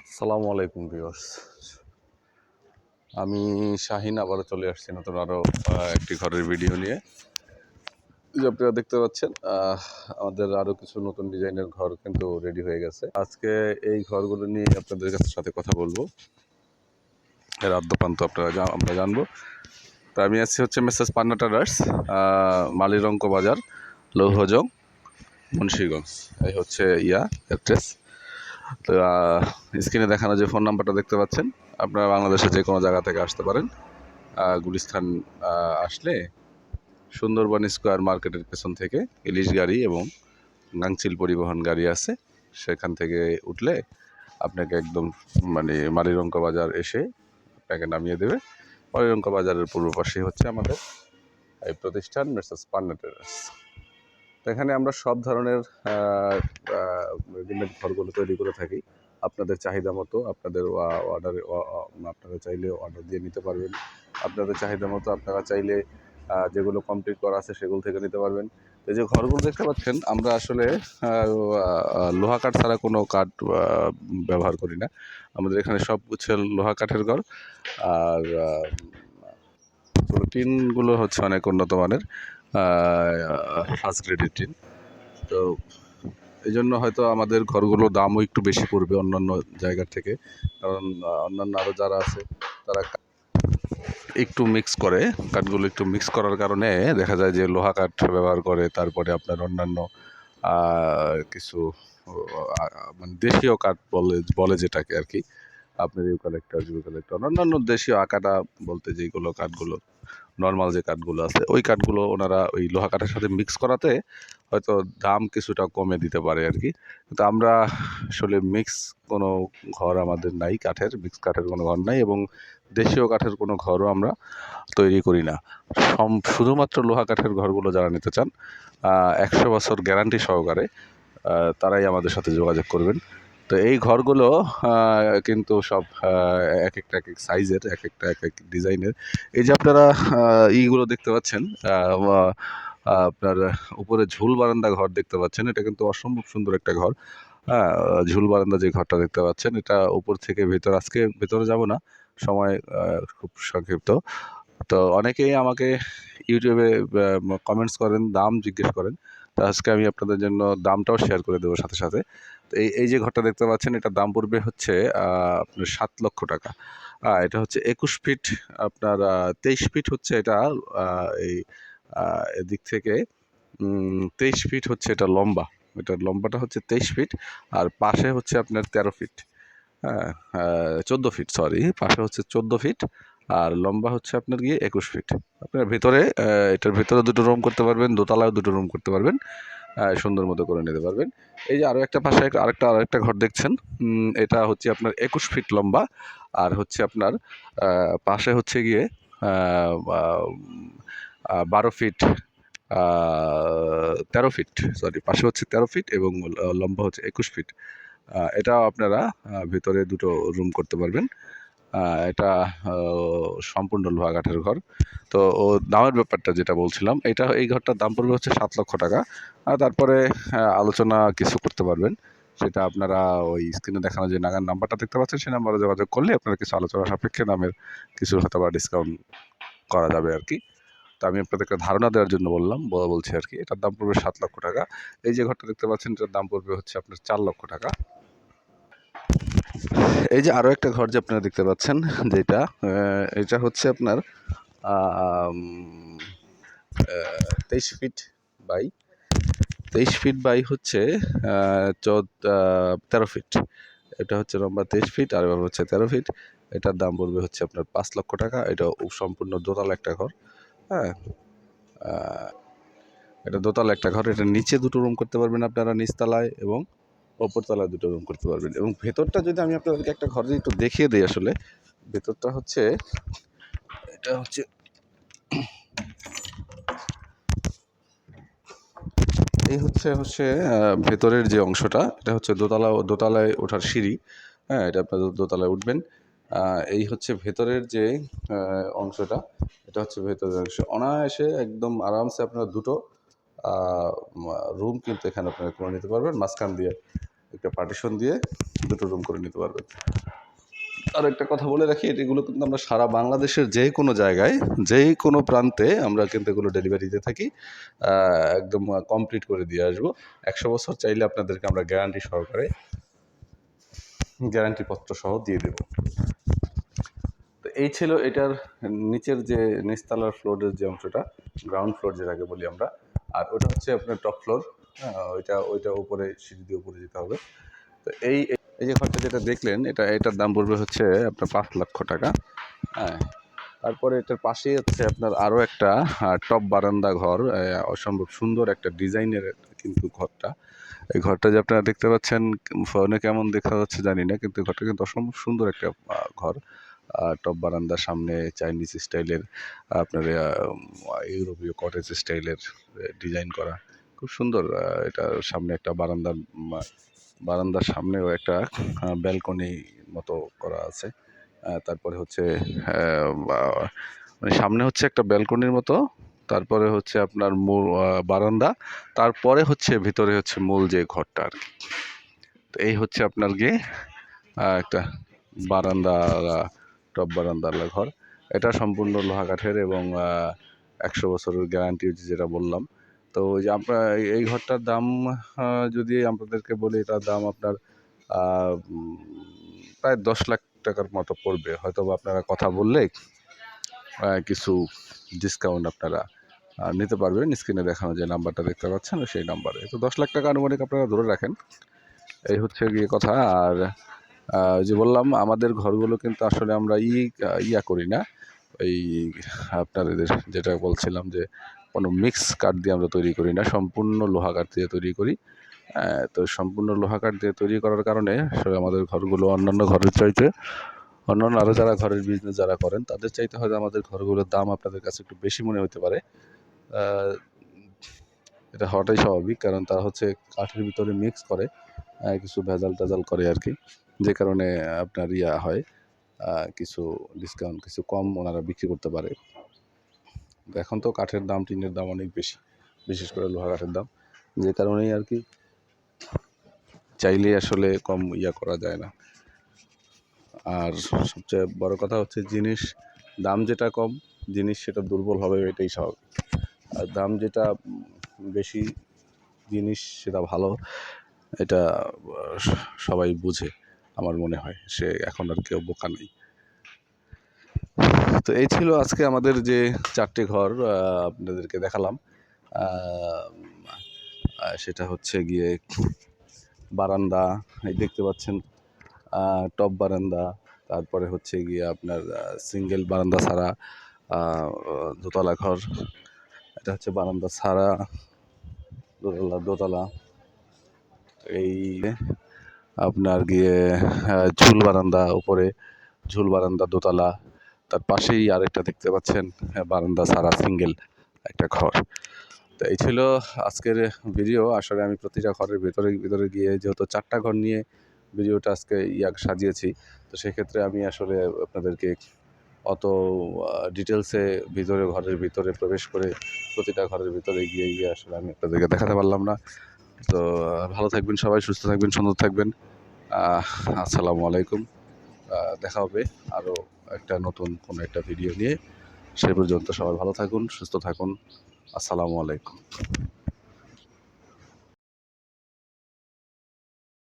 আসসালামু আলাইকুম ভিউয়ার্স। আমি শাহিন আবারও চলে আসছি নতুন আরও একটি ঘরের ভিডিও নিয়ে। যে আপনারা দেখতে পাচ্ছেন আমাদের আরও কিছু নতুন ডিজাইনের ঘর কিন্তু রেডি হয়ে গেছে। আজকে এই ঘরগুলো নিয়ে আপনাদের সাথে কথা বলবো, এর আদ্যপান্ত আমরা জানবো। তা আমি আছি হচ্ছে মেসেজ পান্না ট্রেডার্স, মালিরঙ্ক বাজার, লৌহজং, মুন্সিগঞ্জ। এই হচ্ছে অ্যাড্রেস। তো স্ক্রিনে দেখানো যে ফোন নাম্বারটা দেখতে পাচ্ছেন, আপনারা বাংলাদেশের যে কোনো জায়গা থেকে আসতে পারেন। গুলিস্তান আসলে সুন্দরবন স্কোয়ার মার্কেটের পেছন থেকে ইলিশ গাড়ি এবং গাংচিল পরিবহন গাড়ি আছে, সেখান থেকে উঠলে আপনাকে একদম মালিরঙ্ক বাজার এসে আপনাকে নামিয়ে দেবে। মালিরঙ্ক বাজারের পূর্ব পাশেই হচ্ছে আমাদের এই প্রতিষ্ঠান মেসেজ পান্না ট্রেডার্স। তো এখানে আমরা সব ধরনের রেডিমেড ঘরগুলো তৈরি করে থাকি আপনাদের চাহিদা মতো। আপনাদের আপনারা চাইলে অর্ডার দিয়ে নিতে পারবেন। আপনাদের চাহিদা মতো আপনারা চাইলে যেগুলো কমপ্লিট করা আছে সেগুলো থেকে নিতে পারবেন। এই যে ঘরগুলো দেখতে পাচ্ছেন, আমরা আসলে লোহা কাঠ ছাড়া কোনো কাঠ ব্যবহার করি না। আমাদের এখানে সব হচ্ছে লোহা কাঠের ঘর। আর টিনগুলো হচ্ছে অনেক উন্নত মানের, ফার্স্ট গ্রেডের টিন। তো এই জন্য হয়তো আমাদের ঘরগুলোর দামও একটু বেশি পড়বে অন্যান্য জায়গার থেকে, কারণ অন্যান্য আরও যারা আছে তারা একটু মিক্স করে, কাঠগুলো একটু মিক্স করার কারণে দেখা যায় যে লোহা কাঠ ব্যবহার করে। তারপরে আপনার অন্যান্য কিছু দেশীয় কাঠ বলে যেটাকে আর কি, আপনার ইউক্যালিপটাস অন্যান্য দেশীয় আকাটা বলতে যেগুলো কাঠগুলো নর্মাল যে কাঠগুলো আছে, ওই কাঠগুলো ওনারা ওই লোহা কাঠের সাথে মিক্স করাতে হয়তো দাম কিছুটা কমে দিতে পারে আর কি। কিন্তু আমরা আসলে মিক্স কোনো ঘর আমাদের নাই, মিক্স কাঠের কোনো ঘর নাই, এবং দেশীয় কাঠের কোনো ঘরও আমরা তৈরি করি না। শুধুমাত্র লোহা কাঠের ঘরগুলো যারা নিতে চান 100 বছর গ্যারান্টি সহকারে, তারাই আমাদের সাথে যোগাযোগ করবেন। তো এই ঘরগুলো কিন্তু সব এক এক সাইজের, এক এক ডিজাইনের। এই যে আপনারা ইগুলো দেখতে পাচ্ছেন, আপনার উপরে ঝুল বারান্দা ঘর দেখতে পাচ্ছেন, এটা কিন্তু অসম্ভব সুন্দর একটা ঘর। হ্যাঁ, ঝুল বারান্দা যে ঘরটা দেখতে পাচ্ছেন, এটা উপর থেকে আজকে ভেতরে যাব না, সময় খুব সংক্ষিপ্ত। তো অনেকেই আমাকে ইউটিউবে কমেন্টস করেন, দাম জিজ্ঞেস করেন। তো আজকে আমি আপনাদের জন্য দামটাও শেয়ার করে দেবো সাথে সাথে। তো এই যে ঘরটা দেখতে পাচ্ছেন, এটার দাম পড়বে হচ্ছে আপনার 7 লক্ষ টাকা। এটা হচ্ছে 21 ফিট, আপনার 23 ফিট হচ্ছে এটা, এই এদিক থেকে 23 ফিট হচ্ছে এটা লম্বা। এটার লম্বাটা হচ্ছে 23 ফিট, আর পাশে হচ্ছে আপনার 13 ফিট। হ্যাঁ, 14 ফিট, সরি, পাশে হচ্ছে 14 ফিট, আর লম্বা হচ্ছে আপনার গিয়ে 21 ফিট। আপনার ভেতরে এটার ভেতরে দুটো রুম করতে পারবেন, দোতলায় দুটো রুম করতে পারবেন, সুন্দর মতো করে নিতে পারবেন। এই যে আরও একটা পাশে আরেকটা ঘর দেখছেন, এটা হচ্ছে আপনার 21 ফিট লম্বা, আর হচ্ছে আপনার পাশে হচ্ছে গিয়ে 12 ফিট, 13 ফিট, সরি, পাশে হচ্ছে 13 ফিট এবং লম্বা হচ্ছে 21 ফিট। এটাও আপনারা ভিতরে দুটো রুম করতে পারবেন। এটা সম্পূর্ণ লোহা কাঠের ঘর। তো দামের ব্যাপারটা যেটা বলছিলাম, এই ঘরটার দাম পড়বে হচ্ছে 7 লক্ষ টাকা। আর তারপরে আলোচনা কিছু করতে পারবেন, সেটা আপনারা ওই স্ক্রিনে দেখানো যে নাম্বারটা দেখতে পাচ্ছেন, সেই নাম্বারে যোগাযোগ করলে আপনারা কিছু আলোচনা সাপেক্ষে দামের কিছু হয়তো বা ডিসকাউন্ট করা যাবে আর কি। তো আমি আপনাদেরকে ধারণা দেওয়ার জন্য বলছি আর কি। এটার দাম পড়বে 7 লক্ষ টাকা। এই যে ঘরটা দেখতে পাচ্ছেন, এটার দাম পড়বে হচ্ছে আপনার 4 লক্ষ টাকা। এই যে আরও একটা ঘর যে আপনারা দেখতে পাচ্ছেন, যেটা এটা হচ্ছে আপনার 23 ফিট বাই 23 ফিট বাই হচ্ছে 13 ফিট। এটা হচ্ছে লম্বা 23 ফিট আর হচ্ছে 13 ফিট। এটার দাম পড়বে হচ্ছে আপনার 5 লক্ষ টাকা। এটা সম্পূর্ণ দোতলা একটা ঘর। হ্যাঁ, এটা দোতলা একটা ঘর। এটা নিচে দুটো রুম করতে পারবেন আপনারা, নিচতলায়, এবং ওপরতলায় দুটো রুম করতে পারবেন। এবং ভেতরটা যদি আমি আপনাদেরকে একটা ঘর একটু দেখিয়ে দিই, আসলে ভেতরটা হচ্ছে, এটা হচ্ছে এই হচ্ছে ভেতরের যে অংশটা, এটা হচ্ছে দোতলায় ওঠার সিঁড়ি। হ্যাঁ, এটা আপনার দোতলায় উঠবেন। এই হচ্ছে ভেতরের যে অংশটা, এটা হচ্ছে ভেতরের অংশ। অনায়াসে একদম আরামসে আপনারা দুটো রুম কিন্তু এখানে আপনারা করে নিতে পারবেন। মাঝখান দিয়ে একটা পার্টিশন দিয়ে দুটো রুম করে নিতে পারবেন। আর একটা কথা বলে রাখি, এগুলো কিন্তু আমরা সারা বাংলাদেশের যে কোনো জায়গায়, যেই কোনো প্রান্তে আমরা কিন্তু এগুলো ডেলিভারি দিতে থাকি। একদম কমপ্লিট করে দিয়ে আসবো। 100 বছর চাইলে আপনাদেরকে আমরা গ্যারান্টি সহকারে, গ্যারান্টি পত্র সহ দিয়ে দেব। তো এই ছিল এটার নিচের যে নিচতলার ফ্লোরের যে অংশটা, গ্রাউন্ড ফ্লোর যেটাকে বলি আমরা, আর ওটা হচ্ছে আপনার টপ ফ্লোর। ওইটা উপরে সিঁড়ি দিয়ে উপরে যেতে হবে। তো এই যে ঘরটা যেটা দেখলেন, এটার দাম পড়বে হচ্ছে আপনার 5 লক্ষ টাকা। হ্যাঁ, তারপরে এটার পাশেই হচ্ছে আপনার আরও একটা টপ বারান্দা ঘর, অসম্ভব সুন্দর একটা ডিজাইনের কিন্তু ঘরটা। এই ঘরটা যে আপনারা দেখতে পাচ্ছেন, ফোনে কেমন দেখা যাচ্ছে জানি না, কিন্তু ঘরটা কিন্তু অসম্ভব সুন্দর একটা ঘর। টপ বারান্দার সামনে চাইনিজ স্টাইলের, আপনার ইউরোপীয় কটেজ স্টাইলের ডিজাইন করা, খুব সুন্দর। এটার সামনে একটা বারান্দার সামনেও একটা ব্যালকনি মতো করা আছে। তারপরে হচ্ছে মানে সামনে হচ্ছে একটা ব্যালকনির মতো, তারপরে হচ্ছে আপনার মূল বারান্দা, তারপরে হচ্ছে ভিতরে হচ্ছে মূল যে ঘরটা আর কি। তো এই হচ্ছে আপনার গিয়ে একটা বারান্দা, টপ বারান্দাওয়ালা ঘর। এটা সম্পূর্ণ লোহা কাঠের এবং 100 বছরের গ্যারান্টি যেটা বললাম। তো ওই যে আপনার এই ঘরটার দাম যদি আপনাদেরকে বলি, এটার দাম আপনার প্রায় 10 লাখ টাকার মতো পড়বে। হয়তো আপনারা কথা বললে কিছু ডিসকাউন্ট আপনারা নিতে পারবেন। স্ক্রিনে দেখানো যে নাম্বারটা দেখতে পাচ্ছেন সেই নাম্বারে। তো 10 লাখ টাকা আনুমানিক আপনারা ধরে রাখেন। এই হচ্ছে গিয়ে কথা। আর যে বললাম, আমাদের ঘরগুলো কিন্তু আসলে আমরা ইয়া করি না, এই আপনাদের যেটা বলছিলাম যে কোনো মিক্স কাঠ দিয়ে আমরা তৈরি করি না, সম্পূর্ণ লোহা কাঠ দিয়ে তৈরি করি। তো সম্পূর্ণ লোহা কাঠ দিয়ে তৈরি করার কারণে আসলে আমাদের ঘরগুলো অন্যান্য ঘরের চাইতে, অন্যান্য আরও যারা ঘরের বিজনেস যারা করেন তাদের চাইতে হয়তো আমাদের ঘরগুলোর দাম আপনাদের কাছে একটু বেশি মনে হতে পারে। এটা হওয়াটাই স্বাভাবিক, কারণ তারা হচ্ছে কাঠের ভিতরে মিক্স করে, কিছু ভেজাল টেজাল করে আর কি, যে কারণে আপনার হয় কিছু ডিসকাউন্ট, কিছু কম ওনারা বিক্রি করতে পারে। এখন তো কাঠের দাম, টিনের দাম অনেক বেশি, বিশেষ করে লোহা কাঠের দাম, যে কারণেই আর কি চাইলেই আসলে কম করা যায় না। আর সবচেয়ে বড় কথা হচ্ছে জিনিস দাম যেটা কম, জিনিস সেটা দুর্বল হবে, এটাই স্বাভাবিক। আর দাম যেটা বেশি, জিনিস সেটা ভালো, এটা সবাই বুঝে আমার মনে হয়। সে এখন আর কেউ বোকা নেই। তো এই ছিল আজকে আমাদের যে 4টে ঘর আপনাদেরকে দেখালাম। সেটা হচ্ছে গিয়ে বারান্দা, এই দেখতে পাচ্ছেন টপ বারান্দা, তারপরে হচ্ছে গিয়ে আপনার সিঙ্গেল বারান্দা ছাড়া দোতলা ঘর, এটা হচ্ছে বারান্দা ছাড়া দোতলা। এই আপনার গিয়ে ঝুল বারান্দা, উপরে ঝুল বারান্দা দোতলা, তার পাশেই আরেকটা দেখতে পাচ্ছেন বারান্দা ছাড়া সিঙ্গেল একটা ঘর। তো এই ছিল আজকের ভিডিও। আসলে আমি প্রতিটা ঘরের ভিতরে গিয়ে, যেহেতু 4টা ঘর নিয়ে ভিডিওটা আজকে সাজিয়েছি, তো সেক্ষেত্রে আমি আসলে আপনাদেরকে অত ডিটেলসে ঘরের ভিতরে প্রবেশ করে প্রতিটা ঘরের ভিতরে গিয়ে আসলে আমি আপনাদেরকে দেখাতে পারলাম না। তো ভালো থাকবেন সবাই, সুস্থ থাকবেন, সুন্দর থাকবেন। আসসালামু আলাইকুম। দেখা হবে আরও একটা নতুন কোনো একটা ভিডিও নিয়ে। সে পর্যন্ত সবাই ভালো থাকুন, সুস্থ থাকুন। আসসালামু আলাইকুম।